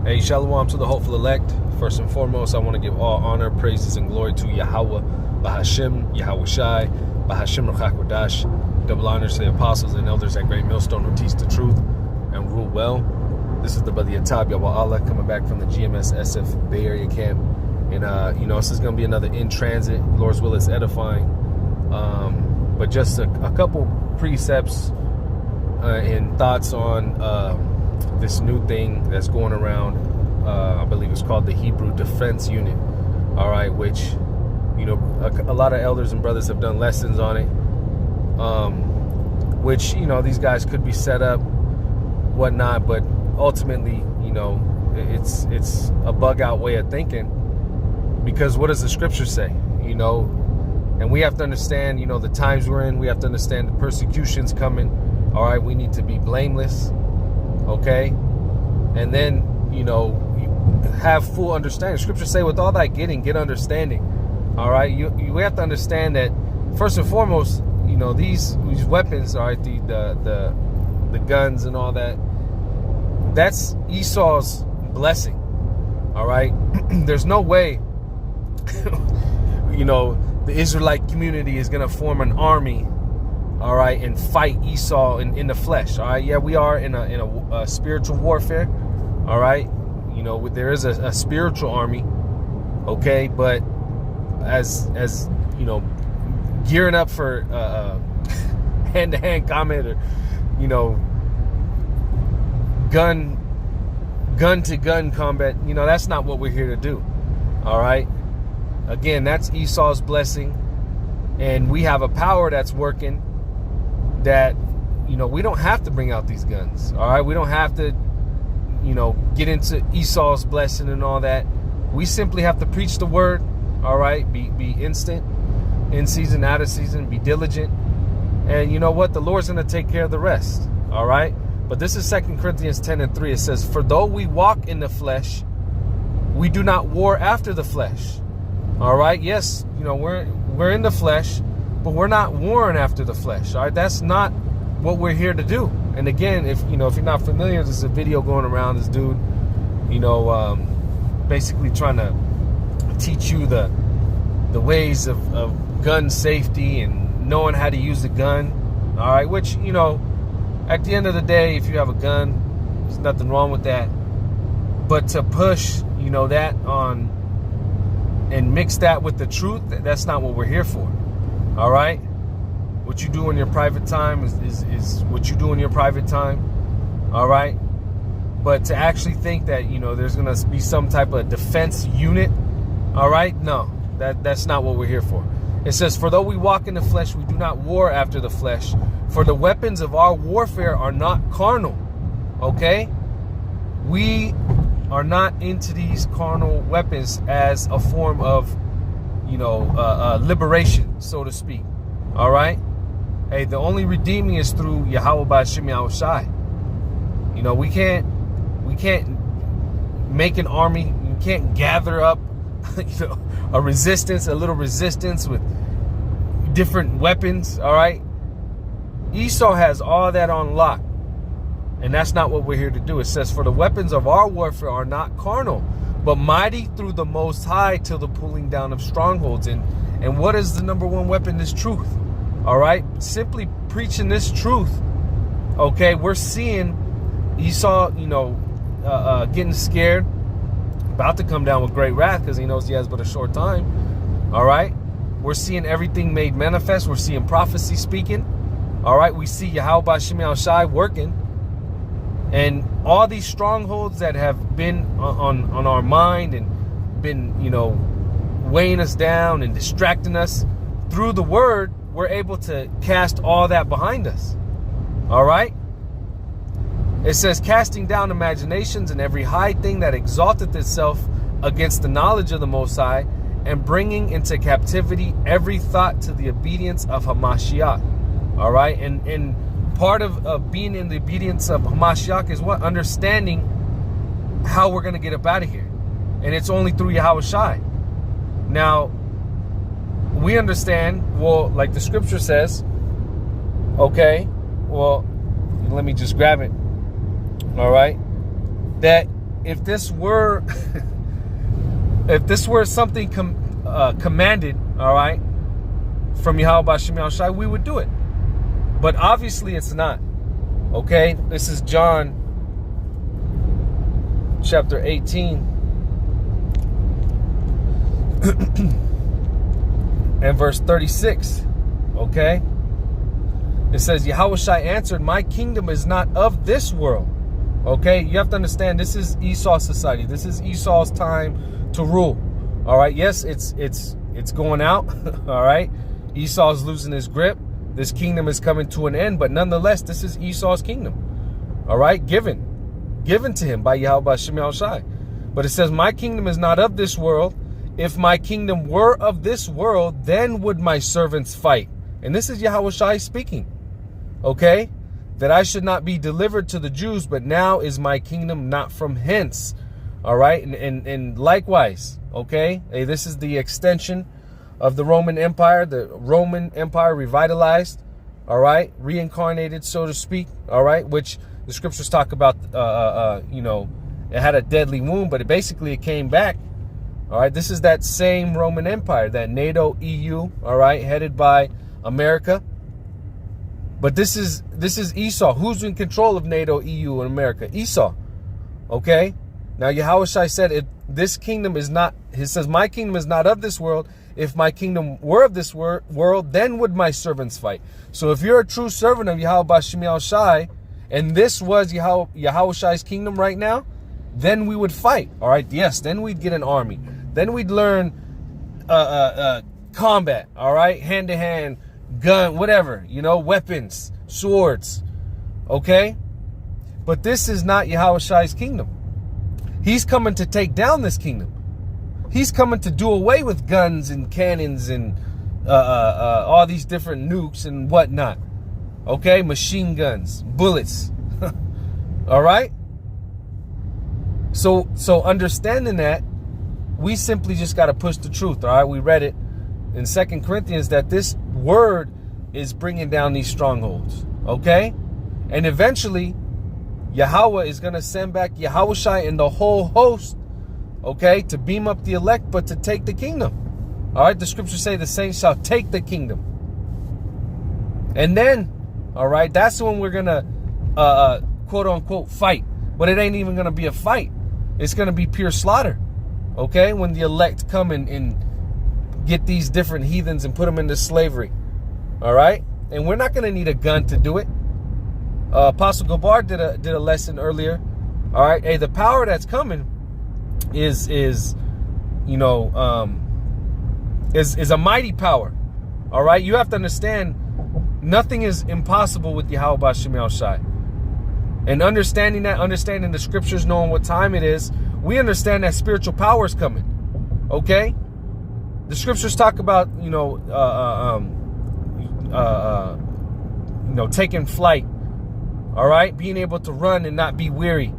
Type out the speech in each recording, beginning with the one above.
Hey, shalom to the hopeful elect. First and foremost, I want to give all honor, praises, and glory to Yahweh, Bahashem, Yahweh Shai, Bahashem Rachak Wadash. Double honors to the apostles and elders at Great Millstone who teach the truth and rule well. This is the brother Yatab Yahweh Allah coming back from the GMS SF Bay Area camp. And, this is going to be another in transit. Lord's will is edifying. But just a couple precepts and thoughts on this new thing that's going around. I believe it's called the Hebrew Defense Unit. All right, which, a lot of elders and brothers have done lessons on it. Which, these guys could be set up, whatnot, but ultimately, it's a bug out way of thinking. Because what does the scripture say? And we have to understand, the times we're in. We have to understand the persecution's coming. All right, we need to be blameless. Okay, and then you have full understanding. Scripture say, with all thy getting, get understanding. All right, you have to understand that first and foremost, these weapons, all right, the guns and all that, that's Esau's blessing. All right, there's no way the Israelite community is gonna form an army, all right, and fight Esau in the flesh. All right, yeah, we are in a spiritual warfare. All right, there is a spiritual army. Okay, but as gearing up for hand-to-hand combat, or gun-to-gun combat, that's not what we're here to do. All right, again, that's Esau's blessing, and we have a power that's working. That we don't have to bring out these guns. All right, we don't have to get into Esau's blessing and all that. We simply have to preach the word. All right, be instant, in season, out of season, be diligent, and you know what, the Lord's going to take care of the rest. All right, but this is 2 Corinthians 10:3. It says, for though we walk in the flesh, we do not war after the flesh. All right, yes, we're in the flesh, but we're not warring after the flesh. All right, that's not what we're here to do. And again, if you're not familiar, there's a video going around. This dude, basically trying to teach you the ways of gun safety and knowing how to use a gun. All right, which at the end of the day, if you have a gun, there's nothing wrong with that. But to push, that on and mix that with the truth, that's not what we're here for. All right, what you do in your private time is what you do in your private time. All right, but to actually think that there's gonna be some type of defense unit, all right, no, that's not what we're here for. It says, for though we walk in the flesh, we do not war after the flesh, for the weapons of our warfare are not carnal. Okay, we are not into these carnal weapons as a form of liberation, so to speak. All right, hey, the only redeeming is through Yahweh Bahashem Yahweh Shai. We can't make an army. You can't gather up a little resistance with different weapons. All right, Esau has all that on lock, and that's not what we're here to do. It says, for the weapons of our warfare are not carnal, but mighty through the Most High to the pulling down of strongholds. And what is the number one weapon? This truth. All right, simply preaching this truth. Okay, we're seeing Esau, getting scared, about to come down with great wrath because he knows he has but a short time. All right, we're seeing everything made manifest. We're seeing prophecy speaking. All right, we see Yahweh Bahashem Yahweh Shai working. And all these strongholds that have been on our mind and been, weighing us down and distracting us, through the word, we're able to cast all that behind us. All right? It says, casting down imaginations and every high thing that exalteth itself against the knowledge of the Most High, and bringing into captivity every thought to the obedience of Hamashiach. All right? And part of being in the obedience of Hamashiach is what? Understanding how we're going to get up out of here. And it's only through Yahweh Shai. Now, we understand, well, like the scripture says, okay, well, let me just grab it. All right, that if this were if this were something commanded, all right, from Yahweh B'Shem Yahushai, we would do it. But obviously it's not. Okay? This is John chapter 18 and verse 36. Okay? It says, Yahushai answered, my kingdom is not of this world. Okay? You have to understand, this is Esau's society. This is Esau's time to rule. All right? Yes, it's going out. All right? Esau's losing his grip. This kingdom is coming to an end, but nonetheless, this is Esau's kingdom. All right? Given to him by Yahweh B'Shem Yahushai. But it says, my kingdom is not of this world. If my kingdom were of this world, then would my servants fight. And this is Yahushai speaking. Okay? That I should not be delivered to the Jews, but now is my kingdom not from hence. All right? And likewise, okay? Hey, this is the extension of the Roman Empire. The Roman Empire revitalized, all right? Reincarnated, so to speak, all right? Which the scriptures talk about, you know, it had a deadly wound, but it came back. All right, this is that same Roman Empire, that NATO EU, all right, headed by America. But this is Esau. Who's in control of NATO, EU, and America? Esau. Okay? Now Yahushua said, if this kingdom is not, he says, my kingdom is not of this world. If my kingdom were of this world, then would my servants fight. So if you're a true servant of Yahweh B'Shem Yahushai, and this was Yahushua's kingdom right now, then we would fight. All right? Yes, then we'd get an army. Then we'd learn combat, all right? Hand-to-hand, gun, whatever, you know, weapons, swords, okay? But this is not Yahushua's kingdom. He's coming to take down this kingdom. He's coming to do away with guns and cannons and all these different nukes and whatnot, okay? Machine guns, bullets, all right? So understanding that, we simply just got to push the truth, all right? We read it in 2 Corinthians that this word is bringing down these strongholds, okay? And eventually, Yahweh is going to send back Yahushua and the whole host, okay, to beam up the elect, but to take the kingdom. All right, the scriptures say the saints shall take the kingdom. And then, all right, that's when we're going to, quote unquote, fight. But it ain't even going to be a fight. It's going to be pure slaughter. Okay, when the elect come and get these different heathens and put them into slavery. All right, and we're not going to need a gun to do it. Apostle Gabar did a lesson earlier. All right, hey, the power that's coming is you know is a mighty power. All right, you have to understand, nothing is impossible with Yahweh B'Shem Yahushai. And understanding the scriptures, knowing what time it is, we understand that spiritual power is coming. Okay? The scriptures talk about, you know, taking flight. All right? Being able to run and not be weary.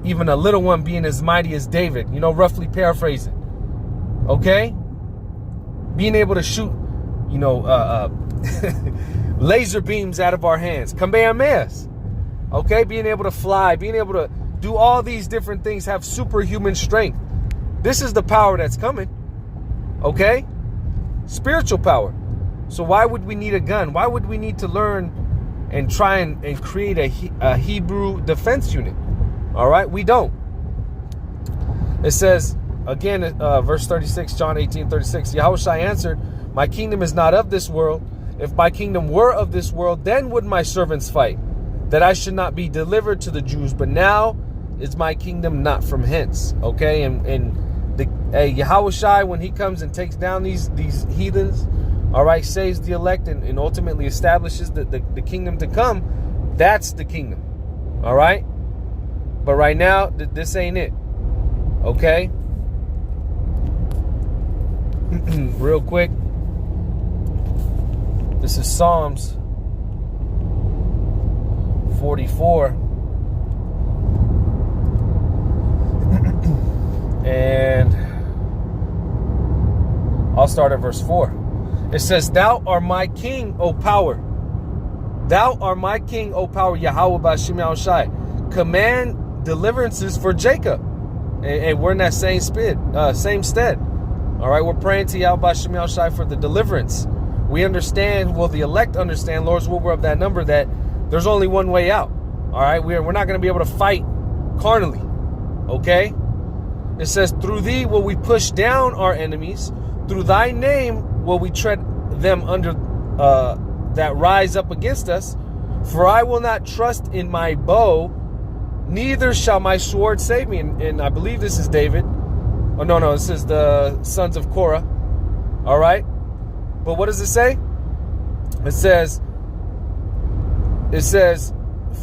Even a little one being as mighty as David. You know, roughly paraphrasing. Okay? Being able to shoot, you know, laser beams out of our hands. Kamehamehas. Okay? Being able to fly. Being able to do all these different things, have superhuman strength. This is the power that's coming. Okay? Spiritual power. So why would we need a gun? Why would we need to learn and try and create a Hebrew defense unit? All right? We don't. It says, again, verse 36, John 18:36, Yahushua answered, my kingdom is not of this world. If my kingdom were of this world, then would my servants fight, that I should not be delivered to the Jews. But now is my kingdom not from hence. Okay, and the Yahushua, when he comes and takes down these heathens, all right, saves the elect and ultimately establishes the kingdom to come. That's the kingdom. All right, but right now this ain't it. Okay, real quick, this is Psalms 44. And I'll start at verse 4. It says, thou art my king, O power. Thou art my king, O power, Yahweh B'Shem Yahushai. Command deliverances for Jacob. And we're in that same stead. All right, we're praying to Yahweh Shem Yahushai for the deliverance. We understand, well, the elect understand, Lord's will, we're of that number, that there's only one way out. All right, we're not going to be able to fight carnally. Okay? It says, through thee will we push down our enemies. Through thy name will we tread them under that rise up against us. For I will not trust in my bow, neither shall my sword save me. And I believe this is David. Oh, no, this is the sons of Korah. All right? But what does it say? It says,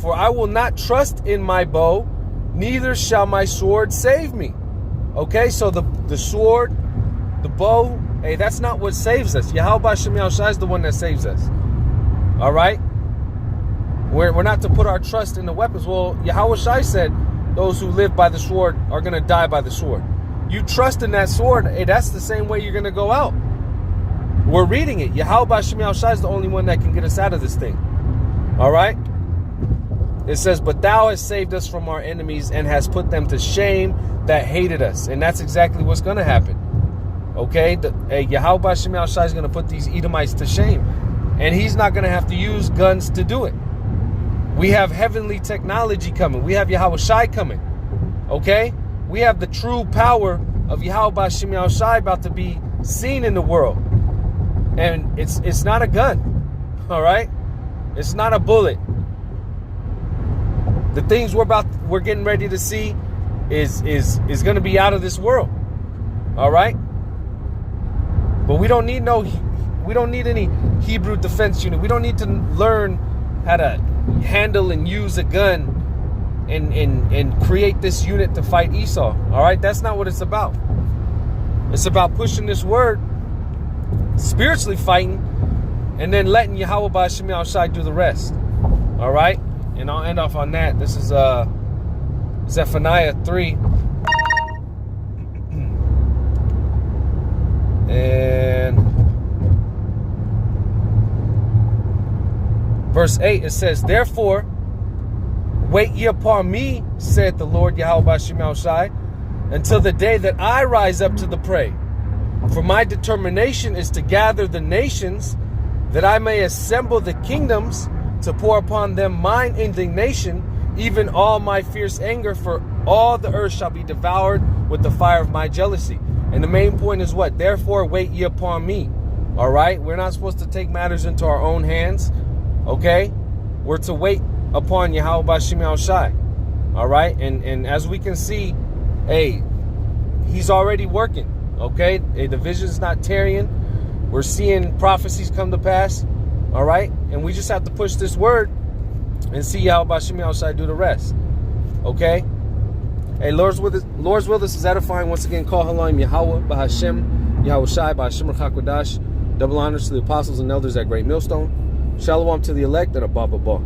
for I will not trust in my bow, neither shall my sword save me. Okay, so the sword, the bow, hey, that's not what saves us. Yahweh Shem Yahushai is the one that saves us. All right? We're not to put our trust in the weapons. Well, Yahweh Shai said, those who live by the sword are going to die by the sword. You trust in that sword, hey, that's the same way you're going to go out. We're reading it. Yahweh Shem Yahushai is the only one that can get us out of this thing. All right? It says, but thou hast saved us from our enemies and hast put them to shame that hated us. And that's exactly what's going to happen. Okay? Yahweh Shem Yahushai is going to put these Edomites to shame. And he's not going to have to use guns to do it. We have heavenly technology coming. We have Yahweh Shai coming. Okay? We have the true power of Yahweh Shem Yahushai about to be seen in the world. And it's not a gun. All right? It's not a bullet. The things we're getting ready to see is going to be out of this world. All right? But we don't need any Hebrew defense unit. We don't need to learn how to handle and use a gun and create this unit to fight Esau. All right? That's not what it's about. It's about pushing this word, spiritually fighting, and then letting Yahweh Shem Yahushai do the rest. All right? And I'll end off on that. This is Zephaniah 3. And verse 8, it says, therefore, wait ye upon me, saith the Lord Yahweh Shem Yahushai, until the day that I rise up to the prey. For my determination is to gather the nations, that I may assemble the kingdoms, to pour upon them mine indignation, even all my fierce anger, for all the earth shall be devoured with the fire of my jealousy. And the main point is what? Therefore, wait ye upon me. All right? We're not supposed to take matters into our own hands. Okay? We're to wait upon Yahweh Shem Yahushai. All right? And as we can see, hey, he's already working. Okay? Hey, the vision's not tarrying. We're seeing prophecies come to pass. All right? And we just have to push this word and see Yahweh Shem Yahushai do the rest. Okay? Hey, Lord's will, this is edifying. Once again, call Halayim Yahweh, Bahashem, Yahushai, Bahashem Rachakodash. Double honors to the apostles and elders at Great Millstone. Shalom to the elect and Abba Ba.